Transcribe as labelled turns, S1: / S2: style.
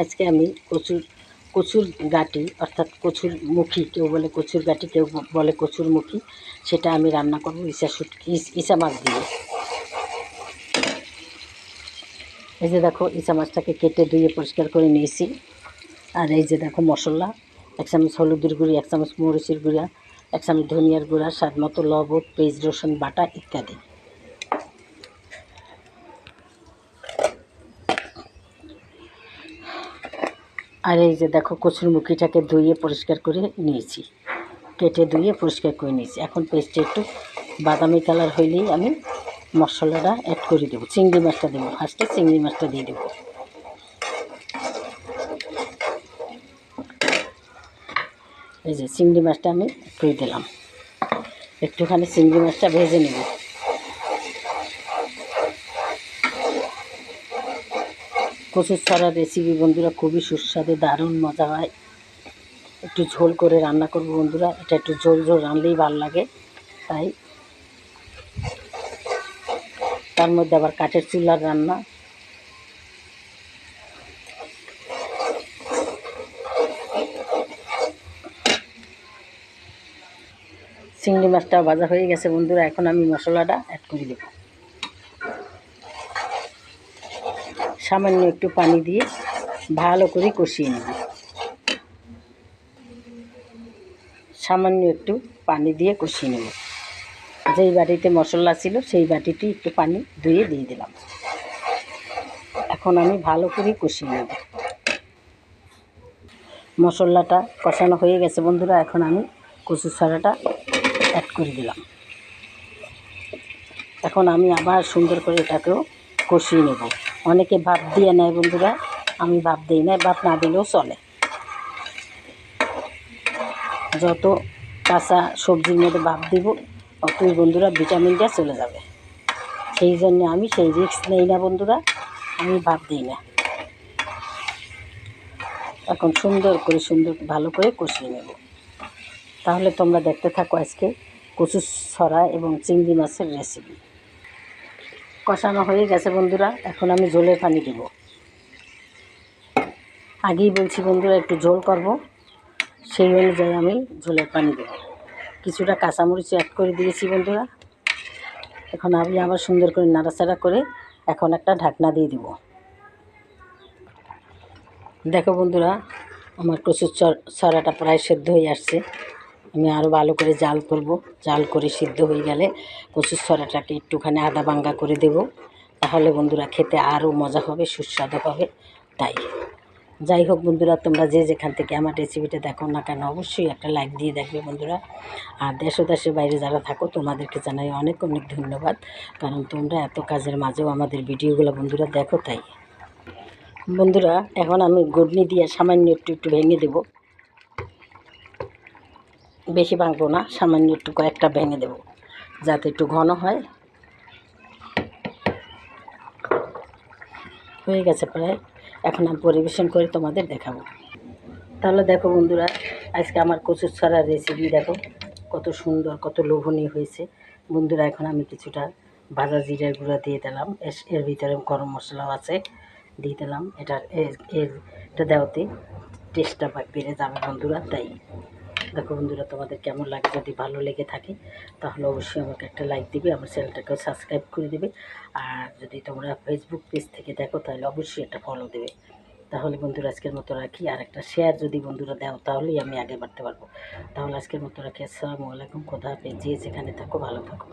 S1: আজকে আমি কচুর গাটি অর্থাৎ কচুর মুখী, কেউ বলে কচুর গাটি, কেউ বলে কচুর মুখী, সেটা আমি রান্না করব ইসা মাছ দিয়ে। এই যে দেখো ইসা মাছটাকে কেটে ধুয়ে পরিষ্কার করে নিয়েছি। আর এই যে দেখো মশলা, 1 চামচ হলুদের গুঁড়ি, 1 চামচ মরিচের গুঁড়া, 1 চামচ ধনিয়ার গুঁড়া, স্বাদ মতো লবণ, পেঁয়াজ রসুন বাটা ইত্যাদি। আর এই যে দেখো কচুর মুখিটাকে ধুয়ে পরিষ্কার করে নিয়েছি, কেটে ধুয়ে পরিষ্কার করে নিয়েছি। এখন পেস্টে একটু বাদামি কালার হইলেই আমি মশলাটা অ্যাড করে দেবো। চিংড়ি মাছটা দেবো, ফার্স্টে চিংড়ি মাছটা দিয়ে দেবো। এই যে চিংড়ি মাছটা আমি ধুয়ে দিলাম, একটুখানি চিংড়ি মাছটা ভেজে নেব। কচুর ছড়ার রেসিপি বন্ধুরা খুবই সুস্বাদু, দারুণ মজা হয়। একটু ঝোল করে রান্না করব বন্ধুরা, এটা একটু ঝোল ঝোল রানলেই ভালো লাগে। তাই তার মধ্যে আবার কাঠের চুলার রান্না। চিংড়ি মাছটা ভাজা হয়ে গেছে বন্ধুরা, এখন আমি মশলাটা অ্যাড করে দেব। সামান্য একটু পানি দিয়ে ভালো করে কষিয়ে নেব। সামান্য একটু পানি দিয়ে কষিয়ে নেব। যেই বাটিতে মশলা ছিল সেই বাটিতে একটু পানি ধুয়ে দিয়ে দিলাম। এখন আমি ভালো করে কষিয়ে নেব। মশলাটা কষানো হয়ে গেছে বন্ধুরা, এখন আমি কচুর ছড়াটা অ্যাড করে দিলাম। এখন আমি আবার সুন্দর করে এটাকেও কষিয়ে নেব। অনেকে ভাপ দিয়ে নেয় বন্ধুরা, আমি ভাপ দিই না, ভাপ না দিলেও চলে। যত কাঁচা সবজির মধ্যে ভাপ দিব অতই বন্ধুরা ভিটামিনটা চলে যাবে। সেই জন্য আমি সেই রিস্ক নেই না বন্ধুরা, আমি ভাপ দিই না। এখন ভালো করে কষিয়ে নেব। তাহলে তোমরা দেখতে থাকো আজকে কচুর ছড়া এবং চিংড়ি মাছের রেসিপি। কষানো হয়ে গেছে বন্ধুরা, এখন আমি ঝোলের পানি দেব। আগেই বলছি বন্ধুরা একটু ঝোল করব, সেই অনুযায়ী আমি ঝোলের পানি দেব। কিছুটা কাঁচামরিচ অ্যাড করে দিয়েছি বন্ধুরা। এখন আমি আবার সুন্দর করে নাড়াচাড়া করে এখন একটা ঢাকনা দিয়ে দেব। দেখো বন্ধুরা আমার কচুর ছড়াটা প্রায় সেদ্ধ হয়ে আসছে। আমি আরও ভালো করে জাল করব। জাল করে সিদ্ধ হয়ে গেলে কচুর ছড়াটাকে একটুখানি আদা ভাঙ্গা করে দেব। তাহলে বন্ধুরা খেতে আরও মজা হবে, সুস্বাদু হবে। তাই যাই হোক বন্ধুরা, তোমরা যে যেখান থেকে আমার রেসিপিটা দেখো না কেন অবশ্যই একটা লাইক দিয়ে দেখবে বন্ধুরা। আর দেশ ও দেশের বাইরে যারা থাকো তোমাদেরকে জানাই অনেক অনেক ধন্যবাদ, কারণ তোমরা এত কাজের মাঝেও আমাদের ভিডিওগুলো বন্ধুরা দেখো। তাই বন্ধুরা এখন আমি ঘুটনি দিয়ে সামান্য একটু ভেঙে দেব। বেশি ভাঙবো না, সামান্য একটু কয়েকটা ভেঙে দেব যাতে একটু ঘন হয়। হয়ে গেছে প্রায়, এখন আমি পরিবেশন করে তোমাদের দেখাবো। তাহলে দেখো বন্ধুরা আজকে আমার কচুর ছড়ার রেসিপি দেখো কত সুন্দর, কত লোভনীয় হয়েছে বন্ধুরা। এখন আমি কিছুটা ভাজা জিরার গুঁড়া দিয়ে দিলাম, এর ভিতরে গরম মশলাও আছে, দিয়ে দিলাম। এটা দেওয়াতে টেস্টটা বেড়ে যাবে বন্ধুরা। তাই দেখো বন্ধুরা তোমাদের কেমন লাগে, যদি ভালো লেগে থাকে তাহলে অবশ্যই আমাকে একটা লাইক দিবে, আমার চ্যানেলটাকেও সাবস্ক্রাইব করে দেবে। আর যদি তোমরা ফেসবুক পেজ থেকে দেখো তাহলে অবশ্যই একটা ফলো দেবে। তাহলে বন্ধুরা আজকের মতো রাখি, আর একটা শেয়ার যদি বন্ধুরা দাও তাহলেই আমি আগে বাড়তে পারবো। তাহলে আজকের মতো রাখি। আসসালামু আলাইকুম, খোদা হাফেজ। যে যেখানে থাকো ভালো থাকো।